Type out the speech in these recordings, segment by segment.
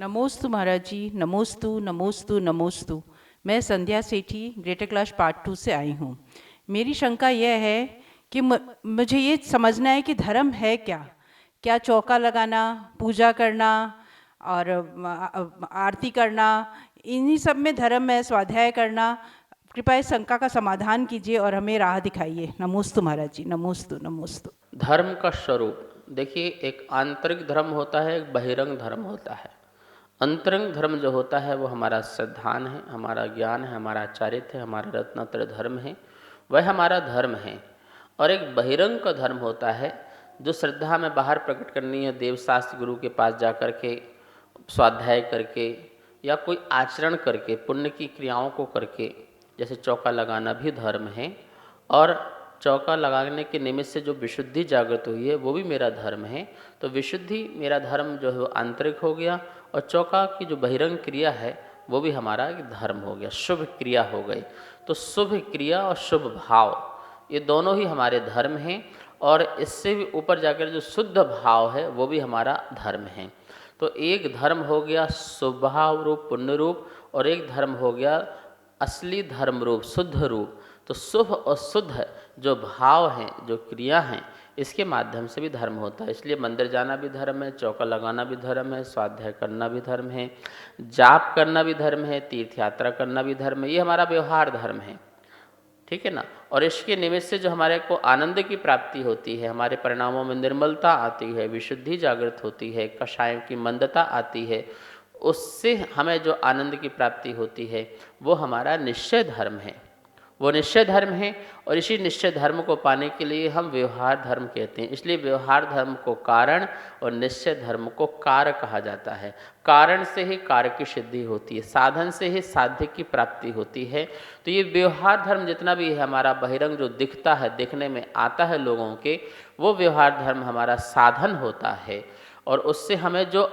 नमोस्तु महाराज जी, नमोस्तु नमोस्तु नमोस्तु। मैं संध्या सेठी ग्रेटर क्लास पार्ट 2 से आई हूँ। मेरी शंका यह है कि मुझे ये समझना है कि धर्म है क्या। क्या चौका लगाना, पूजा करना और आरती करना, इन्हीं सब में धर्म है? स्वाध्याय करना? कृपया इस शंका का समाधान कीजिए और हमें राह दिखाइए। नमोस्तु महाराज जी, नमोस्तु नमोस्तु। धर्म का स्वरूप देखिए, एक आंतरिक धर्म होता है, एक बहिरंग धर्म होता है। अंतरंग धर्म जो होता है वो हमारा श्रद्धान है, हमारा ज्ञान है, हमारा चारित्र्य है, हमारा रत्नत्र धर्म है, वह हमारा धर्म है। और एक बहिरंग का धर्म होता है जो श्रद्धा में बाहर प्रकट करनी है, देवशास्त्र गुरु के पास जा कर के, स्वाध्याय करके या कोई आचरण करके, पुण्य की क्रियाओं को करके, जैसे चौका लगाना भी धर्म है। और चौका लगाने के निमित्त से जो विशुद्धि जागृत हुई है वो भी मेरा धर्म है। तो विशुद्धि मेरा धर्म जो है वो आंतरिक हो गया, और चौका की जो बहिरंग क्रिया है वो भी हमारा धर्म हो गया, शुभ क्रिया हो गई। तो शुभ क्रिया और शुभ भाव ये दोनों ही हमारे धर्म हैं, और इससे भी ऊपर जाकर जो शुद्ध भाव है वो भी हमारा धर्म है। तो एक धर्म हो गया स्वभाव रूप, पुण्य रूप, और एक धर्म हो गया असली धर्म रूप, शुद्ध रूप। तो शुभ और शुद्ध जो भाव हैं, जो क्रिया हैं, इसके माध्यम से भी धर्म होता है। इसलिए मंदिर जाना भी धर्म है, चौका लगाना भी धर्म है, स्वाध्याय करना भी धर्म है, जाप करना भी धर्म है, तीर्थ यात्रा करना भी धर्म है। ये हमारा व्यवहार धर्म है, ठीक है ना। और इसके निमित्त से जो हमारे को आनंद की प्राप्ति होती है, हमारे परिणामों में निर्मलता आती है, विशुद्धि जागृत होती है, कषायों की मंदता आती है, उससे हमें जो आनंद की प्राप्ति होती है वो हमारा निश्चय धर्म है, वो निश्चय धर्म है। और इसी निश्चय धर्म को पाने के लिए हम व्यवहार धर्म कहते हैं। इसलिए व्यवहार धर्म को कारण और निश्चय धर्म को कार्य कहा जाता है। कारण से ही कार्य की सिद्धि होती है, साधन से ही साध्य की प्राप्ति होती है। तो ये व्यवहार धर्म जितना भी है हमारा बहिरंग जो दिखता है, दिखने में आता है लोगों के, वो व्यवहार धर्म हमारा साधन होता है। और उससे हमें जो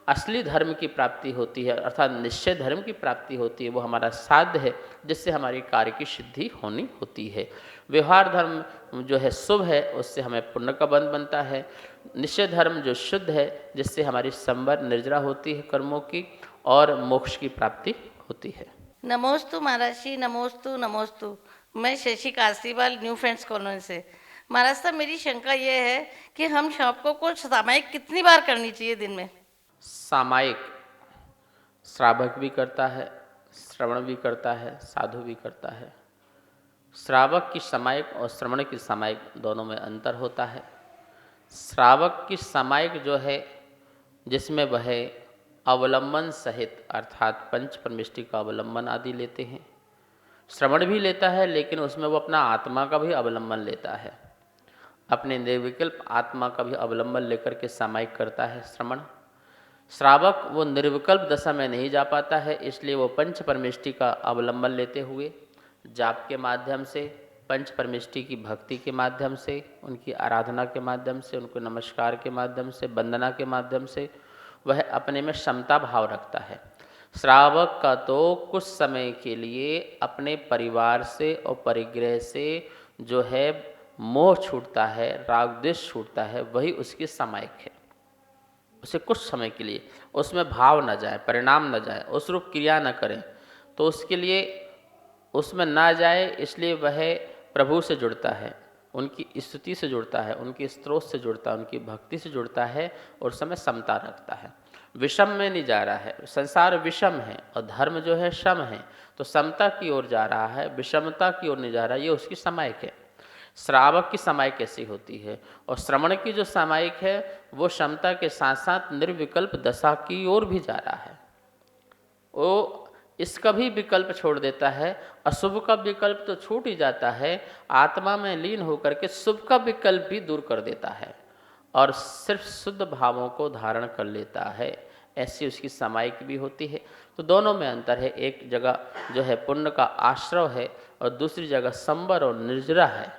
असली धर्म की प्राप्ति होती है, अर्थात निश्चय धर्म की प्राप्ति होती है, वो हमारा साध्य है, जिससे हमारी कार्य की सिद्धि होनी होती है। व्यवहार धर्म जो है शुभ है, उससे हमें पुण्य का बंध बनता है। निश्चय धर्म जो शुद्ध है, जिससे हमारी संवर निर्जरा होती है कर्मों की, और मोक्ष की प्राप्ति होती है। नमोस्तु महाराज जी, नमोस्तु नमोस्तु। मैं Shashi Kashiwal, new friends colony से। महाराज साहब, मेरी शंका ये है कि हम शाम को सामायिक कितनी बार करनी चाहिए दिन में? सामायिक श्रावक भी करता है, श्रवण भी करता है, साधु भी करता है। श्रावक की सामायिक और श्रवण की सामायिक दोनों में अंतर होता है। श्रावक की सामायिक जो है, जिसमें वह अवलंबन सहित अर्थात पंच परमिष्टि का अवलंबन आदि लेते हैं। श्रवण भी लेता है, लेकिन उसमें वो अपना आत्मा का भी अवलंबन लेता है, अपने निर्विकल्प आत्मा का भी अवलंबन लेकर के सामायिक करता है श्रवण। श्रावक वो निर्विकल्प दशा में नहीं जा पाता है, इसलिए वो पंच परमिष्टि का अवलंबन लेते हुए जाप के माध्यम से, पंच परमिष्टि की भक्ति के माध्यम से, उनकी आराधना के माध्यम से, उनको नमस्कार के माध्यम से, वंदना के माध्यम से वह अपने में समता भाव रखता है। श्रावक का तो कुछ समय के लिए अपने परिवार से और परिग्रह से जो है मोह छूटता है, राग द्वेष छूटता है, वही उसकी सामायिक है। उसे कुछ समय के लिए उसमें भाव न जाए, परिणाम न जाए, उस रूप क्रिया न करें, तो उसके लिए उसमें ना जाए, इसलिए वह प्रभु से जुड़ता है, उनकी स्तुति से जुड़ता है, उनके स्त्रोत से जुड़ता है, उनकी भक्ति से जुड़ता है, और समय समता रखता है, विषम में नहीं जा रहा है। संसार विषम है और धर्म जो है सम है, तो समता की ओर जा रहा है, विषमता की ओर नहीं जा रहा। ये उसकी सामायिक है। श्रावक की सामायिक कैसी होती है, और श्रवण की जो सामायिक है वो क्षमता के साथ साथ निर्विकल्प दशा की ओर भी जा रहा है। वो इसका भी विकल्प छोड़ देता है, अशुभ का विकल्प तो छूट ही जाता है, आत्मा में लीन होकर के शुभ का विकल्प भी दूर कर देता है और सिर्फ शुद्ध भावों को धारण कर लेता है। ऐसी उसकी सामायिक भी होती है। तो दोनों में अंतर है, एक जगह जो है पुण्य का आश्रव है और दूसरी जगह संवर और निर्जरा है।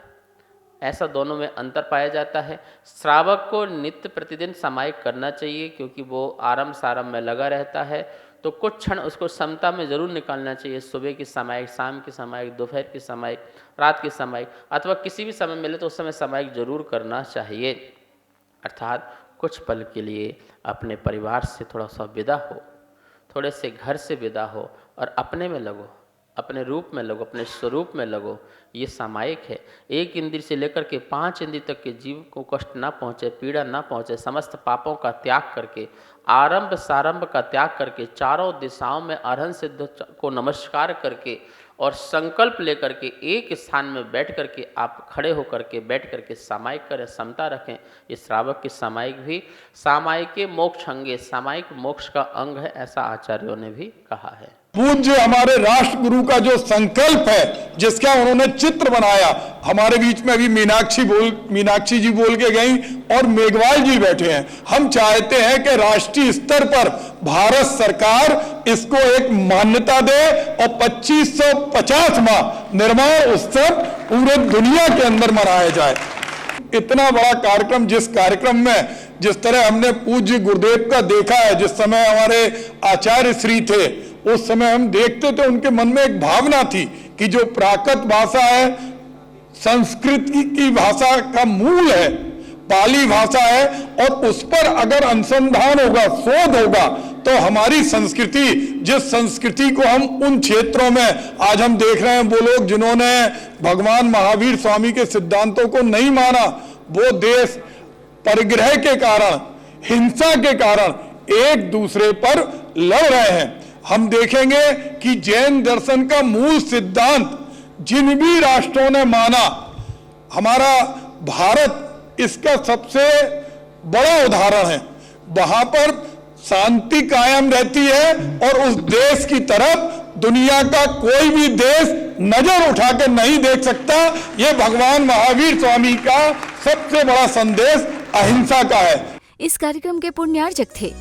ऐसा दोनों में अंतर पाया जाता है। श्रावक को नित्य प्रतिदिन सामायिक करना चाहिए, क्योंकि वो आरंभ सारंभ में लगा रहता है, तो कुछ क्षण उसको समता में ज़रूर निकालना चाहिए। सुबह की सामायिक, शाम की सामायिक, दोपहर की सामायिक, रात की सामायिक, अथवा किसी भी समय मिले तो उस समय सामायिक जरूर करना चाहिए। अर्थात कुछ पल के लिए अपने परिवार से थोड़ा सा विदा हो, थोड़े से घर से विदा हो और अपने में लगो, अपने रूप में लगो, अपने स्वरूप में लगो। ये सामायिक है। 1 इंद्रिय से लेकर के 5 इंद्रिय तक के जीव को कष्ट ना पहुँचे, पीड़ा ना पहुँचे, समस्त पापों का त्याग करके, आरंभ सारंभ का त्याग करके, चारों दिशाओं में अरहंत सिद्ध को नमस्कार करके और संकल्प लेकर के एक स्थान में बैठ करके आप खड़े होकर के बैठ करके सामायिक करें, समता रखें। ये श्रावक की सामायिक भी सामायिक मोक्ष अंगे, सामायिक मोक्ष का अंग है, ऐसा आचार्यों ने भी कहा है। पूज्य हमारे राष्ट्रगुरु का जो संकल्प है, जिसका उन्होंने चित्र बनाया, हमारे बीच में अभी मीनाक्षी जी बोल के गई और मेघवाल जी बैठे हैं। हम चाहते हैं कि राष्ट्रीय स्तर पर भारत सरकार इसको एक मान्यता दे और 2550वां निर्माण उत्सव पूरे दुनिया के अंदर मनाया जाए। इतना बड़ा कार्यक्रम, जिस कार्यक्रम में जिस तरह हमने पूज्य गुरुदेव का देखा है, जिस समय हमारे आचार्य श्री थे, उस समय हम देखते थे उनके मन में एक भावना थी कि जो प्राकृत भाषा है, संस्कृत की भाषा का मूल है, पाली भाषा है, और उस पर अगर अनुसंधान होगा, शोध होगा, तो हमारी संस्कृति, जिस संस्कृति को हम उन क्षेत्रों में आज हम देख रहे हैं, वो लोग जिन्होंने भगवान महावीर स्वामी के सिद्धांतों को नहीं माना, वो देश परिग्रह के कारण, हिंसा के कारण एक दूसरे पर लड़ रहे हैं। हम देखेंगे कि जैन दर्शन का मूल सिद्धांत जिन भी राष्ट्रों ने माना, हमारा भारत इसका सबसे बड़ा उदाहरण है। वहां पर शांति कायम रहती है और उस देश की तरफ दुनिया का कोई भी देश नजर उठा के नहीं देख सकता। ये भगवान महावीर स्वामी का सबसे बड़ा संदेश अहिंसा का है। इस कार्यक्रम के पुण्यार्जक थे